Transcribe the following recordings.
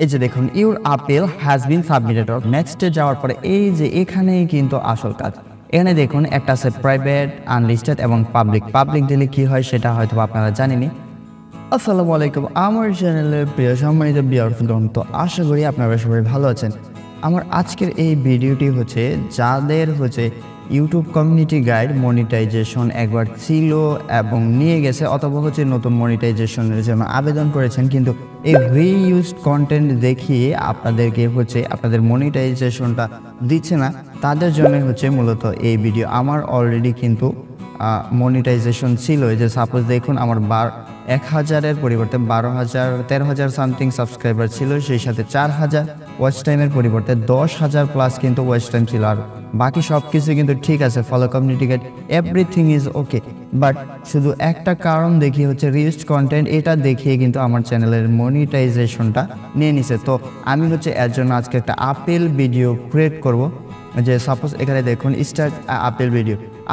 এই যে দেখুন your appeal has been submitted. নেক্সটে যাওয়ার পরে এই যে এখানেই কিন্তু আসল কাজ। এখানে দেখুন একটা আছে প্রাইভেট, আনলিস্টেড এবং পাবলিক। পাবলিক দিলে কি হয় সেটা হয়তো আপনারা জানেনই। আসসালামু আলাইকুম, আমার চ্যানেলের প্রিয় সম্মানিত ভিউয়ারগণ, তো আশা করি আপনারা সবাই ভালো আছেন। আমার আজকের এই ভিডিওটি হচ্ছে যাদের হচ্ছে ইউটিউব কমিউনিটি গাইড মনিটাইজেশন একবার ছিল এবং নিয়ে গেছে, অথবা হচ্ছে নতুন মনিটাইজেশনের জন্য আবেদন করেছেন, কিন্তু এই রিইউজড কন্টেন্ট দেখিয়ে আপনাদেরকে হচ্ছে আপনাদের মনিটাইজেশনটা দিচ্ছে না, তাদের জন্য হচ্ছে মূলত এই ভিডিও। আমার অলরেডি কিন্তু মনিটাইজেশন ছিল। এই যে সাপোজ দেখুন আমার 1000-এর পরিবর্তে 12,000 13,000 সামথিং সাবস্ক্রাইবার ছিল, সেই সাথে 4,000 ওয়াচ টাইমের পরিবর্তে 10,000 প্লাস কিন্তু ওয়াচ টাইম ছিল। আর বাকি সব কিছু কিন্তু ঠিক আছে, follow community guide everything is okay. But শুধু একটা কারণ দেখিয়ে হচ্ছে রিউজড কন্টেন্ট, এটা দেখিয়ে কিন্তু আমার চ্যানেলের মনিটাইজেশনটা নিয়ে নিছে। তো আমি হচ্ছে এর জন্য আজকে একটা আপিল ভিডিও ক্রিয়েট করব। যে সাপোজ এখানে দেখুন স্টার্ট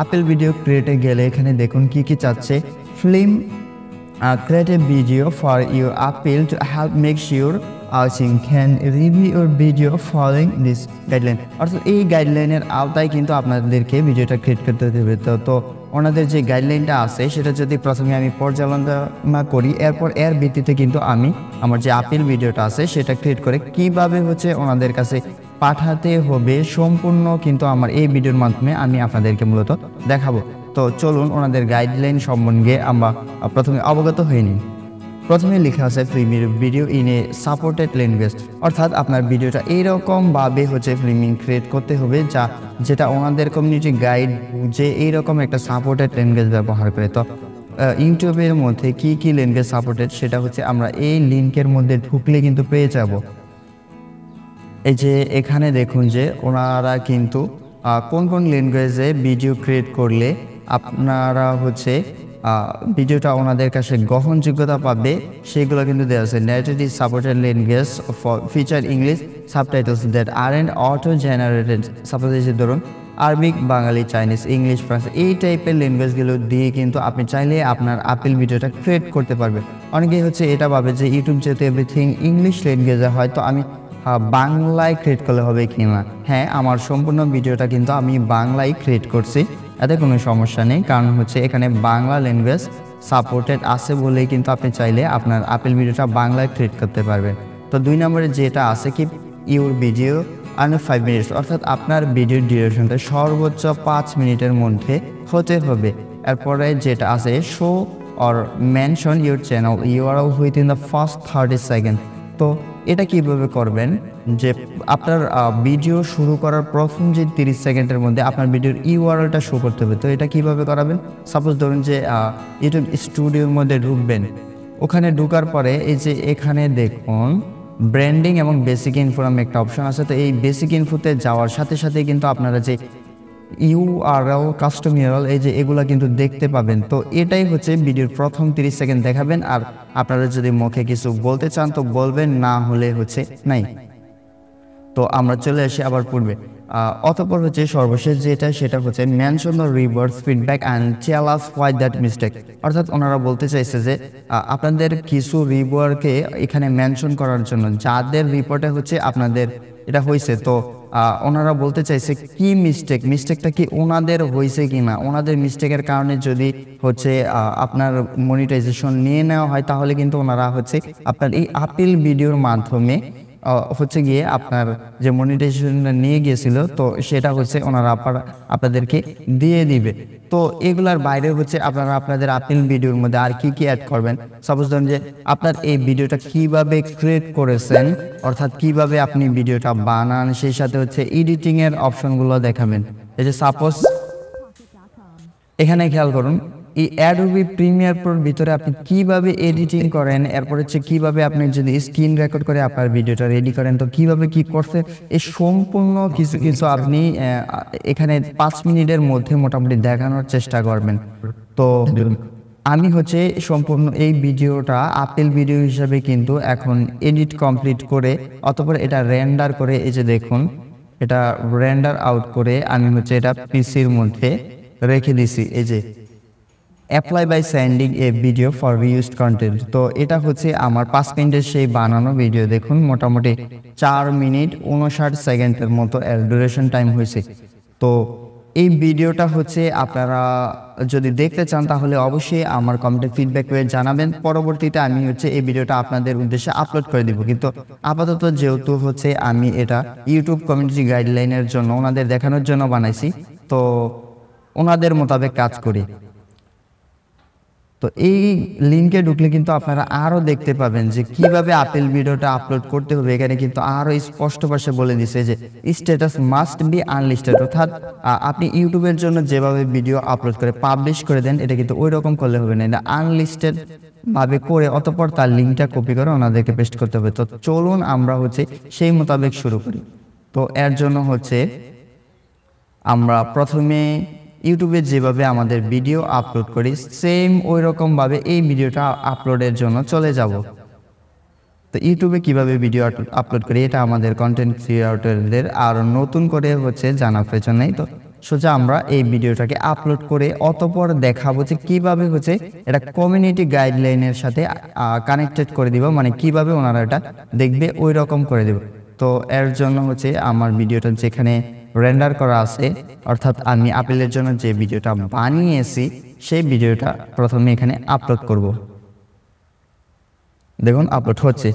আপিল ভিডিও ক্রিয়েটে গেলে এখানে দেখুন কি কি চাচ্ছে। Film create a video for your appeal to help make sure watching can review your video following this guideline। অর্থাৎ এই গাইডলাইনের আওতায় কিন্তু আপনাদেরকে ভিডিওটা ক্রিয়েট করতে দেবে। তো ওনাদের যে গাইডলাইনটা আছে সেটা যদি প্রথমে আমি পর্যালোচনা করি, এরপর এর ভিত্তিতে কিন্তু আমি আমার যে আপিল ভিডিওটা আছে সেটা ক্রিয়েট করে কিভাবে হচ্ছে ওনাদের কাছে পাঠাতে হবে সম্পূর্ণ কিন্তু আমার এই ভিডিওর মাধ্যমে আমি আপনাদেরকে মূলত দেখাবো। তো চলুন ওনাদের গাইডলাইন সম্বন্ধে আমরা প্রথমে অবগত হয়ে নিই। প্রথমে লেখা আছে filming video in a supported language, অর্থাৎ আপনার ভিডিওটা এইরকমভাবে হচ্ছে ফিল্মিং ক্রিয়েট করতে হবে যেটা ওনাদের কমিউনিটি গাইড যে এইরকম একটা সাপোর্টেড ল্যাঙ্গুয়েজ ব্যবহার করে। তো ইউটিউবের মধ্যে কি কি ল্যাঙ্গুয়েজ সাপোর্টেড সেটা হচ্ছে আমরা এই লিঙ্কের মধ্যে ঢুকলে কিন্তু পেয়ে যাব। এই যে এখানে দেখুন যে ওনারা কিন্তু কোন কোন ল্যাঙ্গুয়েজে ভিডিও ক্রিয়েট করলে আপনারা হচ্ছে ভিডিওটা ওনাদের কাছে গ্রহণযোগ্যতা পাবে সেগুলো কিন্তু দেওয়া আছে। নেটেড is supported language for feature English subtitles that aren't auto generated. Suppose এই যে ধরুন Arabic, Bangali, Chinese, English, France, এই টাইপের ল্যাঙ্গুয়েজগুলো দিয়ে কিন্তু আপনি চাইলে আপনার আপিল ভিডিওটা ক্রিয়েট করতে পারবেন। অনেকেই হচ্ছে এটা ভাবে যে ইউটিউব যেহেতু এভরিথিং ইংলিশ ল্যাঙ্গুয়েজে হয়, তো আমি বাংলায় ক্রিয়েট করলে হবে কি না। হ্যাঁ, আমার সম্পূর্ণ ভিডিওটা কিন্তু আমি বাংলায় ক্রিয়েট করছি, এতে কোনো সমস্যা নেই, কারণ হচ্ছে এখানে বাংলা ল্যাঙ্গুয়েজ সাপোর্টেড আছে বলেই কিন্তু আপনি চাইলে আপনার আপিল ভিডিওটা বাংলায় ক্রিয়েট করতে পারবেন। তো 2 নম্বরে যেটা আছে কি ইউর ভিডিও আন্ডার 5 মিনিটস, অর্থাৎ আপনার ভিডিওর ডিউরেশনটা সর্বোচ্চ 5 মিনিটের মধ্যে হতে হবে। এরপরে যেটা আছে show or mention your channel URL within the first 30 second. তো এটা কিভাবে করবেন যে আপনার ভিডিও শুরু করার প্রথম যে 30 সেকেন্ডের মধ্যে আপনার ভিডিওর ইউআরএলটা শো করতে হবে। তো এটা কিভাবে করাবেন, সাপোজ ধরুন যে ইউটিউব স্টুডিওর মধ্যে ঢুকবেন, ওখানে ঢুকার পরে এই যে এখানে দেখুন ব্র্যান্ডিং এবং বেসিক ইনফো নামে একটা অপশন আছে। তো এই বেসিক ইনফোতে যাওয়ার সাথে সাথে কিন্তু আপনারা যে ইউআরএল, কাস্টম ইউআরএল, এই যে এগুলা কিন্তু দেখতে পাবেন। তো এটাই হচ্ছে ভিডিওর প্রথম 30 সেকেন্ড দেখাবেন। আর আপনারা যদি মুখে কিছু বলতে চান তো বলবেন, না হলে হচ্ছে নাই। তো আমরা চলে আসি আবার পূর্বে। অতঃপর হচ্ছে সর্বশেষ যেটা সেটা হচ্ছে mention the reviewer's feedback and tell us why that mistake. অর্থাৎ ওনারা বলতে চাইছে যে আপনাদের কিছু রিভিউয়ারকে এখানে মেনশন করার জন্য যাদের রিপোর্টে হচ্ছে আপনাদের এটা হয়েছে। তো ওনারা বলতে চাইছে কি মিস্টেকটা কি ওনাদের হয়েছে কি না। ওনাদের মিস্টেকের কারণে যদি হচ্ছে আপনার মনিটাইজেশন নিয়ে নেওয়া হয়, তাহলে কিন্তু ওনারা হচ্ছে আপনার এই আপিল ভিডিওর মাধ্যমে হচ্ছে গিয়ে আপনার যে মনিটাইজেশনটা নিয়ে গিয়েছিল তো সেটা হচ্ছে ওনারা আপনাদেরকে দিয়ে দিবে। তো এগুলার বাইরে হচ্ছে আপনারা আপনাদের আপিল ভিডিওর মধ্যে আর কি কি অ্যাড করবেন, সাপোজ ধরুন যে আপনার এই ভিডিওটা কিভাবে ক্রিয়েট করেছেন, অর্থাৎ কিভাবে আপনি ভিডিওটা বানান, সেই সাথে হচ্ছে এডিটিং এর অপশনগুলো দেখাবেন। এই যে সাপোজ এখানে খেয়াল করুন এই অ্যাডোবি প্রিমিয়ার প্রোর ভিতরে আপনি কিভাবে এডিটিং করেন, এরপর হচ্ছে কিভাবে আপনি যদি স্ক্রিন রেকর্ড করে আপনার ভিডিওটা রেডি করেন, তো কিভাবে কি করতে এই সম্পূর্ণ কিছু আপনি এখানে 5 মিনিটের মধ্যে মোটামুটি দেখানোর চেষ্টা করবেন। তো আমি হচ্ছে সম্পূর্ণ এই ভিডিওটা আপিল ভিডিও হিসাবে কিন্তু এখন এডিট কমপ্লিট করে অতঃপর এটা রেন্ডার করে, এই যে দেখুন এটা রেন্ডার আউট করে আমি হচ্ছে এটা পিসির মধ্যে রেখে দিছি। এই যে apply by sending a video for reused content. তো এটা হচ্ছে আমার 5 মিনিটের সেই বানানো ভিডিও। দেখুন মোটামুটি 4 মিনিট 59 সেকেন্ডের মতো এর ডিউরেশন টাইম হয়েছে। তো এই ভিডিওটা হচ্ছে আপনারা যদি দেখতে চান তাহলে অবশ্যই আমার কমেন্টে ফিডব্যাক করে জানাবেন। পরবর্তীতে আমি হচ্ছে এই ভিডিওটা আপনাদের উদ্দেশ্যে আপলোড করে দিব। কিন্তু আপাতত যেহেতু হচ্ছে আমি এটা ইউটিউব কমিউনিটি গাইডলাইনের জন্য ওনাদের দেখানোর জন্য বানাইছি, তো ওনাদের মোতাবেক কাজ করি। তো এই লিঙ্কে ঢুকলে কিন্তু আপনারা আরও দেখতে পাবেন যে কিভাবে আপেল ভিডিওটা আপলোড করতে হবে। এখানে কিন্তু আরও স্পষ্ট ভাষায় বলে দিছে যে স্ট্যাটাস মাস্ট বি আনলিস্টেড, অর্থাৎ আপনি ইউটিউবের জন্য যেভাবে ভিডিও আপলোড করে পাবলিশ করে দেন এটা কিন্তু ওই রকম করলে হবে না, এটা আনলিস্টেড ভাবে করে অতঃপর তার লিঙ্কটা কপি করে ওনাদেরকে পেস্ট করতে হবে। তো চলুন আমরা হচ্ছে সেই মোতাবেক শুরু করি। তো এর জন্য হচ্ছে আমরা প্রথমে ইউটিউবে যেভাবে আমাদের ভিডিও আপলোড করি সেম ওই রকমভাবে এই ভিডিওটা আপলোডের জন্য চলে যাব। তো ইউটিউবে কিভাবে ভিডিও আপলোড করি এটা আমাদের কন্টেন্ট ক্রিয়েটরদের আর নতুন করে হচ্ছে জানার প্রয়োজন নেই। তো সোজা আমরা এই ভিডিওটাকে আপলোড করে অতঃপর দেখাবো যে কিভাবে হচ্ছে এটা কমিউনিটি গাইডলাইনের সাথে কানেক্টেড করে দিব, মানে কিভাবে ওনারা এটা দেখবে ওই রকম করে দেব। তো এর জন্য হচ্ছে আমার ভিডিওটা যেখানে রেন্ডার করা আছে, অর্থাৎ আমি আপেলের জন্য যে ভিডিওটা বানিয়েছি সেই ভিডিওটা প্রথমে এখানে আপলোড করব। দেখুন আপলোড হচ্ছে।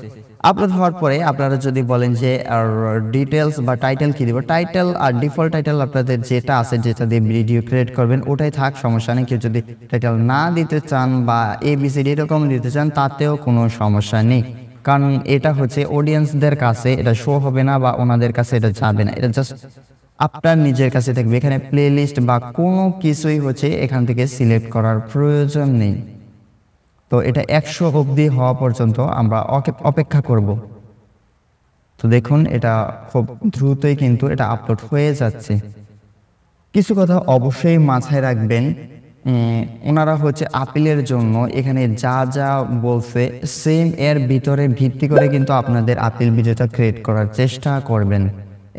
আপলোড হওয়ার পরে আপনারা যদি বলেন যে ডিটেলস বা টাইটেল কি দিব, টাইটেল আর ডিফল্ট টাইটেল আপনাদের যেটা আছে যেটা দিয়ে ভিডিও ক্রিয়েট করবেন ওটাই থাক, সমস্যা নেই। কেউ যদি টাইটেল না দিতে চান বা ABCD এরকম দিতে চান তাতেও কোনো সমস্যা নেই, কারণ এটা হচ্ছে অডিয়েন্সদের কাছে এটা শো হবে না বা ওনাদের কাছে এটা যাবে না, এটা জাস্ট আপনার নিজের কাছে থাকবে। এখানে প্লেলিস্ট বা কোনো কিছুই হচ্ছে এখান থেকে সিলেক্ট করার প্রয়োজন নেই। তো এটা 100 অবধি হওয়া পর্যন্ত আমরা অপেক্ষা করব। তো দেখুন এটা খুব দ্রুতই কিন্তু এটা আপলোড হয়ে যাচ্ছে। কিছু কথা অবশ্যই মাথায় রাখবেন, ওনারা হচ্ছে আপেলের জন্য এখানে যা যা বলছে সেম এর ভিতরে ভিত্তি করে কিন্তু আপনাদের আপেল ভিডিওটা ক্রিয়েট করার চেষ্টা করবেন।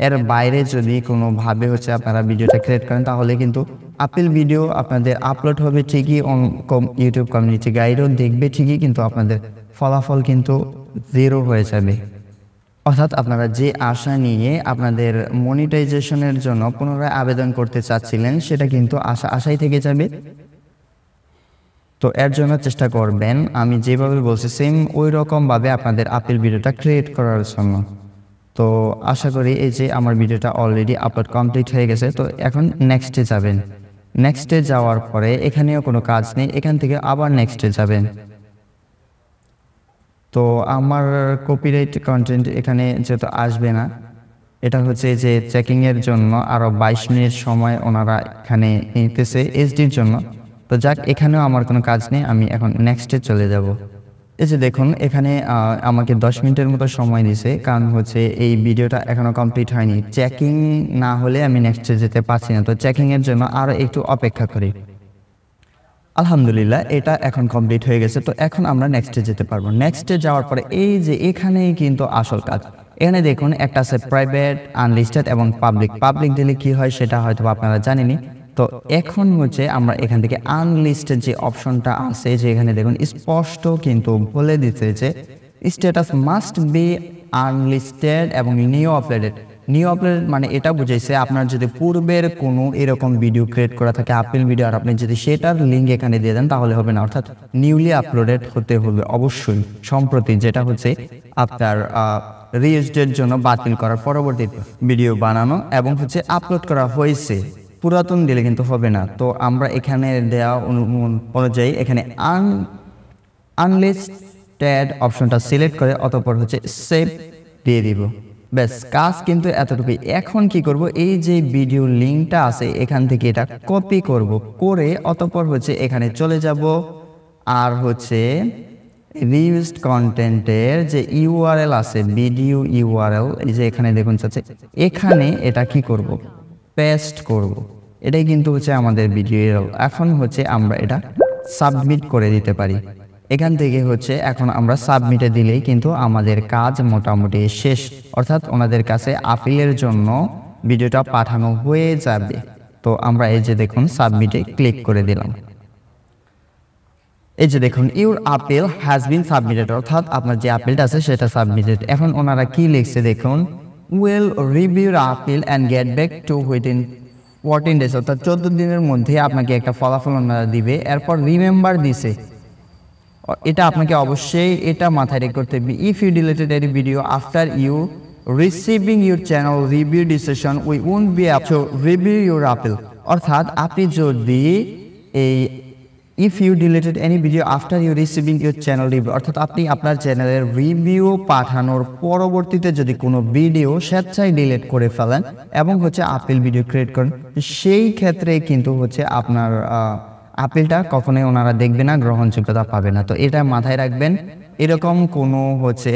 এর বাইরে যদি কোনোভাবে হচ্ছে আপনারা ভিডিওটা ক্রিয়েট করেন তাহলে কিন্তু আপেল ভিডিও আপনাদের আপলোড হবে ঠিকই, ইউটিউব কমিউনিটি গাইডও দেখবে ঠিকই, কিন্তু আপনাদের ফলাফল কিন্তু 0 হয়ে যাবে। অর্থাৎ আপনারা যে আশা নিয়ে আপনাদের মনিটাইজেশনের জন্য পুনরায় আবেদন করতে চাচ্ছিলেন সেটা কিন্তু আশাই থেকে যাবে। তো এর জন্য চেষ্টা করবেন আমি যেভাবে বলছি সেম ওই রকমভাবে আপনাদের আপেল ভিডিওটা ক্রিয়েট করার জন্য। তো আশা করি এই যে আমার ভিডিওটা অলরেডি আপলোড কমপ্লিট হয়ে গেছে। তো এখন নেক্সটে যাবেন। নেক্সটে যাওয়ার পরে এখানেও কোনো কাজ নেই, এখান থেকে আবার নেক্সটে যাবেন। তো আমার কপিরাইট কন্টেন্ট এখানে যেহেতু আসবে না, এটা হচ্ছে যে চেকিংয়ের জন্য আরও 22 মিনিট সময় ওনারা এখানে নিতেছে এইচডির জন্য। তো যাক, এখানেও আমার কোনো কাজ নেই, আমি এখন নেক্সটে চলে যাব। এই যে দেখুন এখানে আমাকে 10 মিনিটের মতো সময় দিছে, কারণ হচ্ছে এই ভিডিওটা এখনও কমপ্লিট হয়নি। চেকিং না হলে আমি নেক্সটে যেতে পারছি না, তো চেকিংয়ের জন্য আরও একটু অপেক্ষা করি। আলহামদুলিল্লাহ এটা এখন কমপ্লিট হয়ে গেছে। তো এখন আমরা নেক্সটে যেতে পারবো। নেক্সটে যাওয়ার পরে এই যে এখানেই কিন্তু আসল কাজ। এখানে দেখুন একটা আছে প্রাইভেট, আনলিস্টেড এবং পাবলিক। পাবলিক দিলে কি হয় সেটা হয়তো আপনারা জানেনই। তো এখন হচ্ছে আমরা এখান থেকে আনলিস্টেড যে অপশনটা আছে, যে এখানে দেখুন স্পষ্ট কিন্তু বলে দিচ্ছে যে স্ট্যাটাস মাস্ট বি আনলিস্টেড এবং নিউ আপলোডেড। নিউ আপলোড মানে এটা বুঝাইছে আপনার যদি পূর্বের কোনো এরকম ভিডিও ক্রিয়েট করা থাকে আপেল ভিডিও, আর আপনি যদি সেটার লিঙ্ক এখানে দিয়ে দেন তাহলে হবে না, অর্থাৎ নিউলি আপলোডেড হতে হবে অবশ্যই সম্প্রতি, যেটা হচ্ছে আপনার রিউজডের জন্য বাতিল করার পরবর্তী ভিডিও বানানো এবং হচ্ছে আপলোড করা হয়েছে, পুরাতন দিলে কিন্তু হবে না। তো আমরা এখানে দেওয়া অনুযায়ী এখানে আনলিস্টেড অপশনটা সিলেক্ট করে অতঃপর হচ্ছে সেভ দিয়ে দিব। ব্যাস, কাজ কিন্তু এতটুকুই। এখন কি করব, এই যে ভিডিও লিঙ্কটা আছে এখান থেকে এটা কপি করব, করে অতঃপর হচ্ছে এখানে চলে যাব আর হচ্ছে রিউজড কন্টেন্টের যে ইউআরএল আছে ভিডিও ইউআরএল, এই যে এখানে দেখুন চাচ্ছে এখানে এটা কি করব, পেস্ট করব। এটাই কিন্তু হচ্ছে আমাদের ভিডিও। এখন হচ্ছে আমরা এটা সাবমিট করে দিতে পারি। এখান থেকে হচ্ছে এখন আমরা সাবমিটে দিলেই কিন্তু আমাদের কাজ মোটামুটি শেষ, অর্থাৎ ওনাদের কাছে আপিলের জন্য ভিডিওটা পাঠানো হয়ে যাবে। তো আমরা এই যে দেখুন সাবমিটে ক্লিক করে দিলাম। এই যে দেখুন your appeal has been submitted, অর্থাৎ আপনার যে আপিলটা আছে সেটা সাবমিটেড। এখন ওনারা কি লিখছে দেখুন, will review appeal and get back to within 14 days, অর্থাৎ 14 দিনের মধ্যে আপনাকে একটা ফলাফল ওনারা দিবে। এরপর রিমেম্বার দিছে, এটা আপনাকে অবশ্যই এটা মাথায় রেখে করতে হবে। If you deleted any video after you receiving your channel review decision we won't be able to review your appeal, অর্থাৎ আপনি যদি এই if you deleted any video after you receiving your channel review, অর্থাৎ আপনি আপনার চ্যানেলের review পাঠানোর পরবর্তীতে যদি কোনো ভিডিও স্বেচ্ছায় ডিলিট করে ফেলেন এবং হচ্ছে আপিল ভিডিও ক্রিয়েট করেন, সেই ক্ষেত্রে কিন্তু হচ্ছে আপনার আপিলটা কখনোই ওনারা দেখবে না, গ্রহণযোগ্যতা পাবে না। তো এটা মাথায় রাখবেন। এরকম কোনো হচ্ছে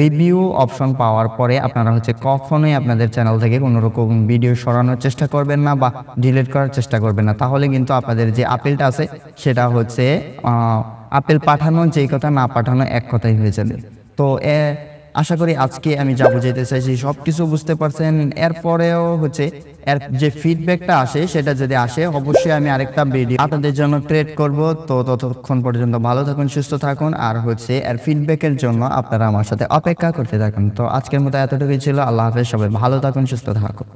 রিভিউ অপশন পাওয়ার পরে আপনারা হচ্ছে কখনোই আপনাদের চ্যানেল থেকে কোনো রকম ভিডিও সরানোর চেষ্টা করবেন না বা ডিলিট করার চেষ্টা করবেন না, তাহলে কিন্তু আপনাদের যে আপিলটা আছে সেটা হচ্ছে আপিল পাঠানো যেই কথা, না পাঠানো এক কথাই হয়ে যাবে। তো আশা করি আজকে আমি যা বুঝাইতে চাইছি সব কিছু বুঝতে পারছেন। এরপরেও হচ্ছে এর যে ফিডব্যাকটা আসে সেটা যদি আসে অবশ্যই আমি আরেকটা ভিডিও আপনাদের জন্য ক্রিয়েট করব। তো ততক্ষণ পর্যন্ত ভালো থাকুন, সুস্থ থাকুন, আর হচ্ছে এর ফিডব্যাকের জন্য আপনারা আমার সাথে অপেক্ষা করতে থাকুন। তো আজকের মতো এতটুকুই ছিল। আল্লাহ হাফেজ, সবাই ভালো থাকুন, সুস্থ থাকুন।